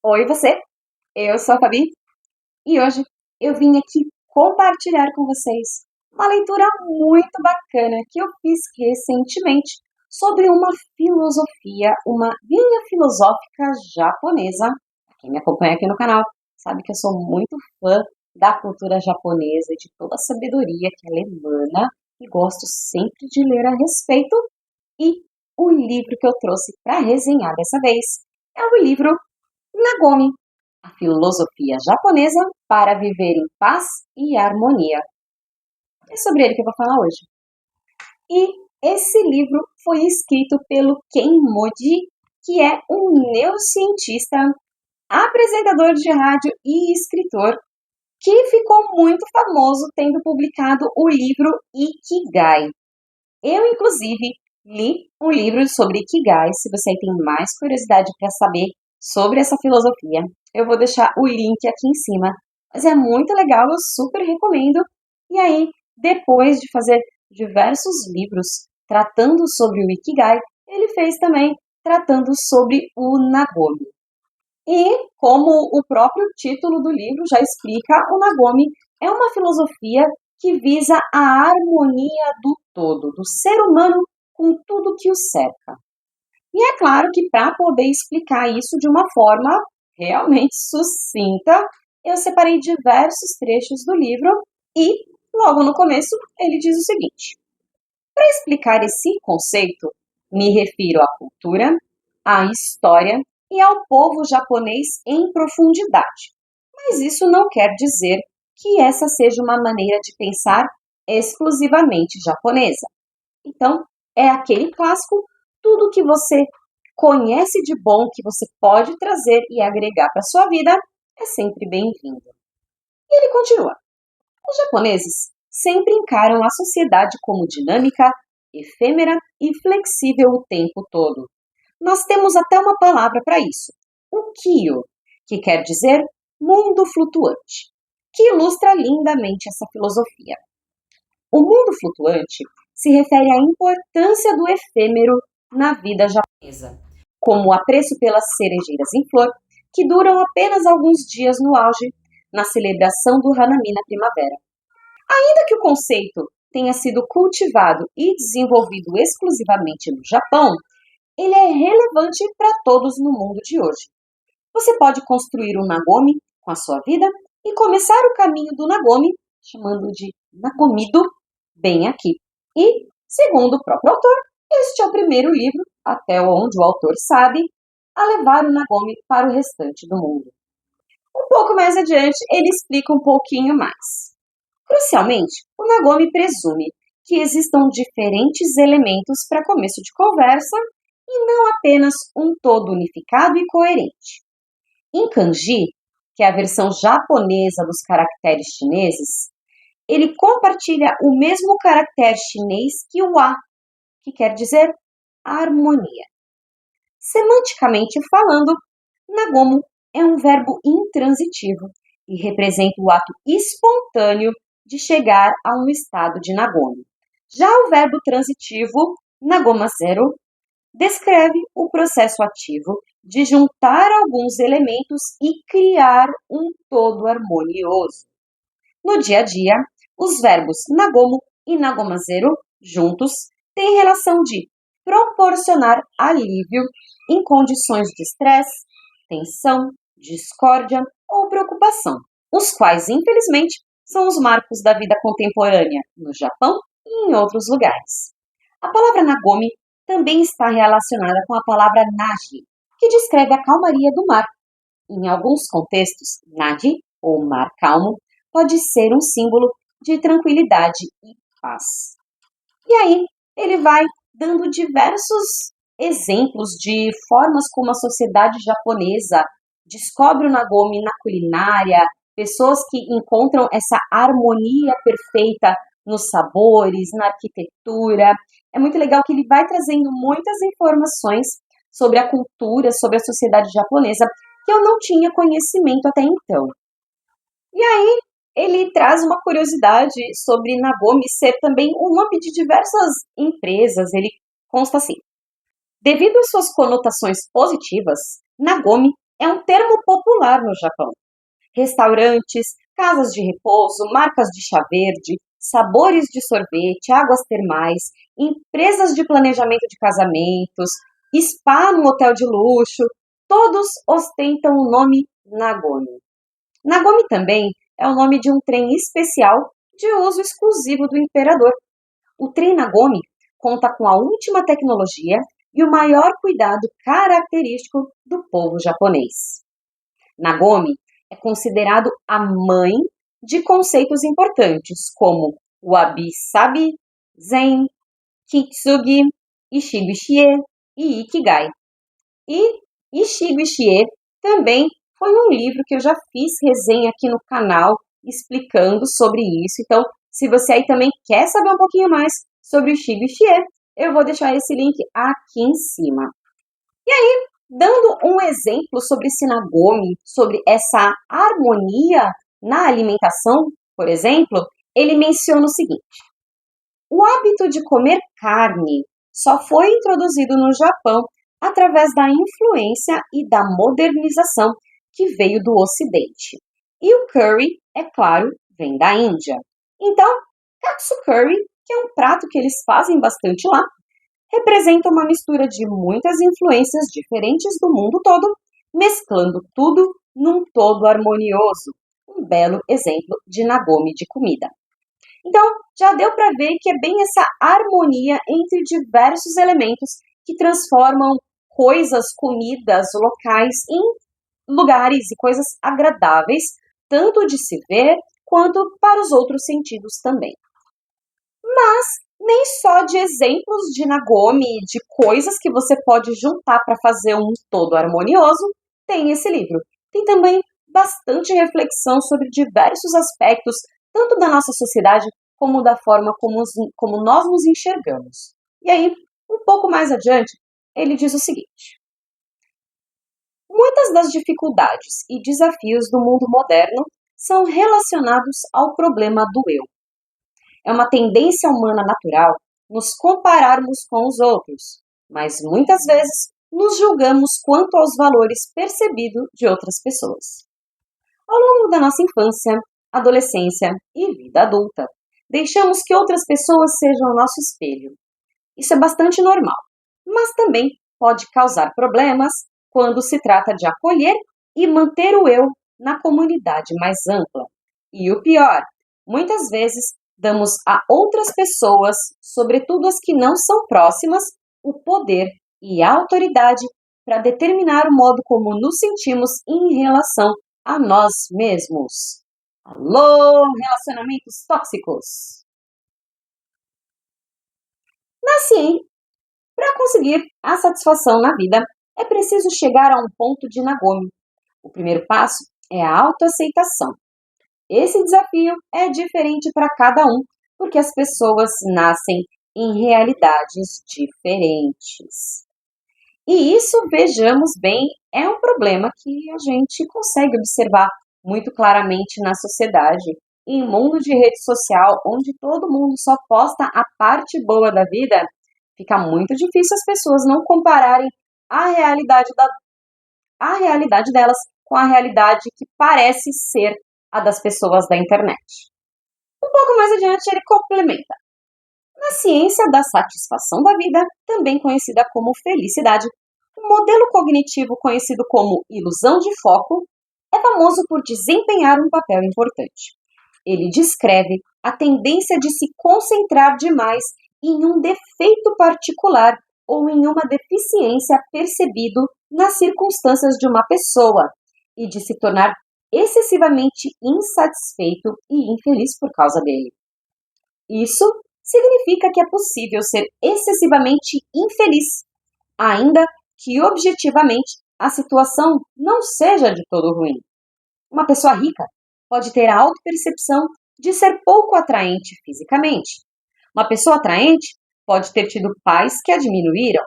Oi, você! Eu sou a Fabi e hoje eu vim aqui compartilhar com vocês uma leitura muito bacana que eu fiz recentemente sobre uma filosofia, uma linha filosófica japonesa. Quem me acompanha aqui no canal sabe que eu sou muito fã da cultura japonesa e de toda a sabedoria que ela emana e gosto sempre de ler a respeito. E o livro que eu trouxe para resenhar dessa vez é o livro Nagomi, a filosofia japonesa para viver em paz e harmonia. É sobre ele que eu vou falar hoje. E esse livro foi escrito pelo Ken Moji, que é um neurocientista, apresentador de rádio e escritor, que ficou muito famoso tendo publicado o livro Ikigai. Eu, inclusive, li um livro sobre Ikigai. Se você tem mais curiosidade para saber sobre essa filosofia, eu vou deixar o link aqui em cima. Mas é muito legal, eu super recomendo. E aí, depois de fazer diversos livros tratando sobre o Ikigai, ele fez também tratando sobre o Nagomi. E, como o próprio título do livro já explica, o Nagomi é uma filosofia que visa a harmonia do todo, do ser humano com tudo que o cerca. E é claro que para poder explicar isso de uma forma realmente sucinta, eu separei diversos trechos do livro e, logo no começo, ele diz o seguinte: para explicar esse conceito, me refiro à cultura, à história e ao povo japonês em profundidade. Mas isso não quer dizer que essa seja uma maneira de pensar exclusivamente japonesa. Então, é aquele clássico, tudo que você conhece de bom que você pode trazer e agregar para sua vida é sempre bem-vindo. E ele continua: os japoneses sempre encaram a sociedade como dinâmica, efêmera e flexível o tempo todo. Nós temos até uma palavra para isso, o kyo, que quer dizer mundo flutuante, que ilustra lindamente essa filosofia. O mundo flutuante se refere à importância do efêmero na vida japonesa, como o apreço pelas cerejeiras em flor, que duram apenas alguns dias no auge, na celebração do Hanami na primavera. Ainda que o conceito tenha sido cultivado e desenvolvido exclusivamente no Japão, ele é relevante para todos no mundo de hoje. Você pode construir um Nagomi com a sua vida e começar o caminho do Nagomi, chamando de Nagomido, bem aqui. E, segundo o próprio autor, este é o primeiro livro, até onde o autor sabe, a levar o Nagomi para o restante do mundo. Um pouco mais adiante, ele explica um pouquinho mais. Crucialmente, o Nagomi presume que existam diferentes elementos para começo de conversa e não apenas um todo unificado e coerente. Em kanji, que é a versão japonesa dos caracteres chineses, ele compartilha o mesmo caractere chinês que o A, que quer dizer harmonia. Semanticamente falando, Nagomo é um verbo intransitivo e representa o ato espontâneo de chegar a um estado de Nagomi. Já o verbo transitivo, Nagomazeru, descreve o processo ativo de juntar alguns elementos e criar um todo harmonioso. No dia a dia, os verbos Nagomo e Nagomazeru, juntos, têm relação de proporcionar alívio em condições de estresse, tensão, discórdia ou preocupação, os quais, infelizmente, são os marcos da vida contemporânea no Japão e em outros lugares. A palavra Nagomi também está relacionada com a palavra Naji, que descreve a calmaria do mar. Em alguns contextos, Naji, ou mar calmo, pode ser um símbolo de tranquilidade e paz. E aí, ele vai dando diversos exemplos de formas como a sociedade japonesa descobre o Nagomi na culinária, pessoas que encontram essa harmonia perfeita nos sabores, na arquitetura. É muito legal que ele vai trazendo muitas informações sobre a cultura, sobre a sociedade japonesa, que eu não tinha conhecimento até então. E aí, ele traz uma curiosidade sobre Nagomi ser também o nome de diversas empresas. Ele consta assim: devido às suas conotações positivas, Nagomi é um termo popular no Japão. Restaurantes, casas de repouso, marcas de chá verde, sabores de sorvete, águas termais, empresas de planejamento de casamentos, spa no hotel de luxo, todos ostentam o nome Nagomi. Nagomi também é o nome de um trem especial de uso exclusivo do imperador. O trem Nagomi conta com a última tecnologia e o maior cuidado característico do povo japonês. Nagomi é considerado a mãe de conceitos importantes como wabi-sabi, zen, kintsugi, ishigo-shie e ikigai. E ishigo-shie também foi um livro que eu já fiz resenha aqui no canal explicando sobre isso. Então, se você aí também quer saber um pouquinho mais sobre o ishigo-shie, eu vou deixar esse link aqui em cima. E aí, dando um exemplo sobre esse Nagomi, sobre essa harmonia na alimentação, por exemplo, ele menciona o seguinte: o hábito de comer carne só foi introduzido no Japão através da influência e da modernização que veio do Ocidente. E o curry, é claro, vem da Índia. Então, katsu curry, que é um prato que eles fazem bastante lá, representa uma mistura de muitas influências diferentes do mundo todo, mesclando tudo num todo harmonioso. Um belo exemplo de Nagomi de comida. Então, já deu para ver que é bem essa harmonia entre diversos elementos que transformam coisas, comidas, locais em lugares e coisas agradáveis, tanto de se ver quanto para os outros sentidos também. Mas nem só de exemplos de Nagomi, de coisas que você pode juntar para fazer um todo harmonioso, tem esse livro. Tem também bastante reflexão sobre diversos aspectos, tanto da nossa sociedade como da forma como nós nos enxergamos. E aí, um pouco mais adiante, ele diz o seguinte: muitas das dificuldades e desafios do mundo moderno são relacionados ao problema do eu. É uma tendência humana natural nos compararmos com os outros, mas muitas vezes nos julgamos quanto aos valores percebidos de outras pessoas. Ao longo da nossa infância, adolescência e vida adulta, deixamos que outras pessoas sejam o nosso espelho. Isso é bastante normal, mas também pode causar problemas quando se trata de acolher e manter o eu na comunidade mais ampla. E o pior, muitas vezes damos a outras pessoas, sobretudo as que não são próximas, o poder e a autoridade para determinar o modo como nos sentimos em relação a nós mesmos. Alô, relacionamentos tóxicos! Na ciência, para conseguir a satisfação na vida, é preciso chegar a um ponto de Nagomi. O primeiro passo é a autoaceitação. Esse desafio é diferente para cada um, porque as pessoas nascem em realidades diferentes. E isso, vejamos bem, é um problema que a gente consegue observar muito claramente na sociedade. Em um mundo de rede social, onde todo mundo só posta a parte boa da vida, fica muito difícil as pessoas não compararem a a realidade delas com a realidade que parece ser a das pessoas da internet. Um pouco mais adiante, ele complementa. Na ciência da satisfação da vida, também conhecida como felicidade, o modelo cognitivo conhecido como ilusão de foco é famoso por desempenhar um papel importante. Ele descreve a tendência de se concentrar demais em um defeito particular ou em uma deficiência percebido nas circunstâncias de uma pessoa e de se tornar excessivamente insatisfeito e infeliz por causa dele. Isso significa que é possível ser excessivamente infeliz, ainda que objetivamente a situação não seja de todo ruim. Uma pessoa rica pode ter a autopercepção de ser pouco atraente fisicamente. Uma pessoa atraente pode ter tido pais que a diminuíram.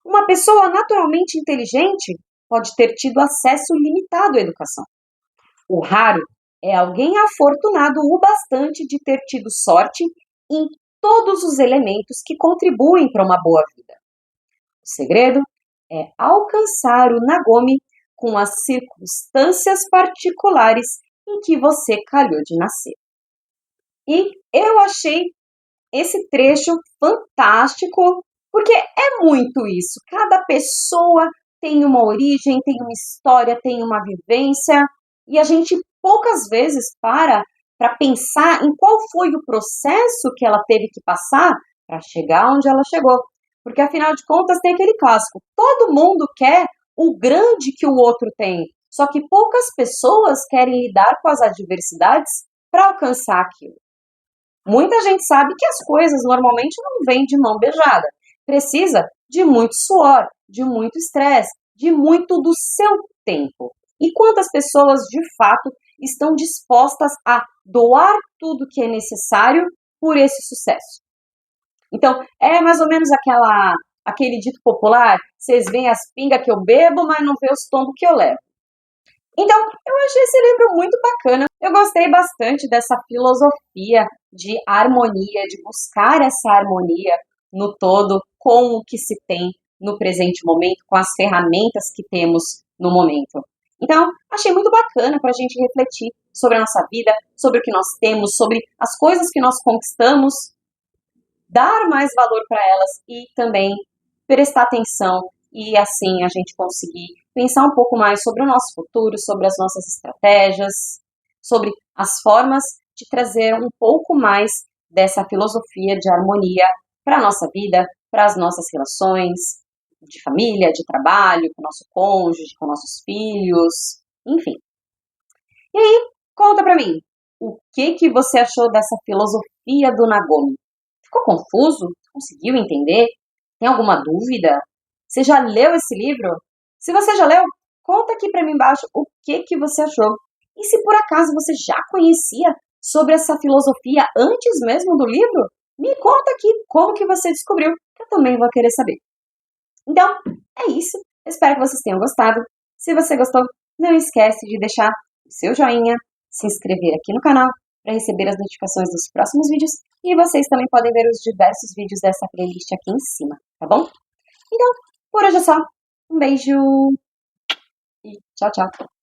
Uma pessoa naturalmente inteligente pode ter tido acesso limitado à educação. O raro é alguém afortunado o bastante de ter tido sorte em todos os elementos que contribuem para uma boa vida. O segredo é alcançar o Nagomi com as circunstâncias particulares em que você calhou de nascer. E eu achei esse trecho fantástico, porque é muito isso. Cada pessoa tem uma origem, tem uma história, tem uma vivência, e a gente poucas vezes para pensar em qual foi o processo que ela teve que passar para chegar onde ela chegou. Porque afinal de contas tem aquele clássico, todo mundo quer o grande que o outro tem, só que poucas pessoas querem lidar com as adversidades para alcançar aquilo. Muita gente sabe que as coisas normalmente não vêm de mão beijada. Precisa de muito suor, de muito estresse, de muito do seu tempo. E quantas pessoas, de fato, estão dispostas a doar tudo que é necessário por esse sucesso? Então, é mais ou menos aquele dito popular, vocês veem as pingas que eu bebo, mas não vê os tombos que eu levo. Então, eu achei esse livro muito bacana. Eu gostei bastante dessa filosofia de harmonia, de buscar essa harmonia no todo, com o que se tem no presente momento, com as ferramentas que temos no momento. Então, achei muito bacana para a gente refletir sobre a nossa vida, sobre o que nós temos, sobre as coisas que nós conquistamos, dar mais valor para elas e também prestar atenção e assim a gente conseguir pensar um pouco mais sobre o nosso futuro, sobre as nossas estratégias, sobre as formas de trazer um pouco mais dessa filosofia de harmonia para a nossa vida, para as nossas relações de família, de trabalho, com o nosso cônjuge, com nossos filhos, enfim. E aí, conta para mim, o que você achou dessa filosofia do Nagomi? Ficou confuso? Conseguiu entender? Tem alguma dúvida? Você já leu esse livro? Se você já leu, conta aqui para mim embaixo o que você achou. E se por acaso você já conhecia sobre essa filosofia antes mesmo do livro, me conta aqui como que você descobriu, que eu também vou querer saber. Então, é isso. Espero que vocês tenham gostado. Se você gostou, não esquece de deixar o seu joinha, se inscrever aqui no canal para receber as notificações dos próximos vídeos e vocês também podem ver os diversos vídeos dessa playlist aqui em cima, tá bom? Então, por hoje é só. Um beijo e tchau, tchau.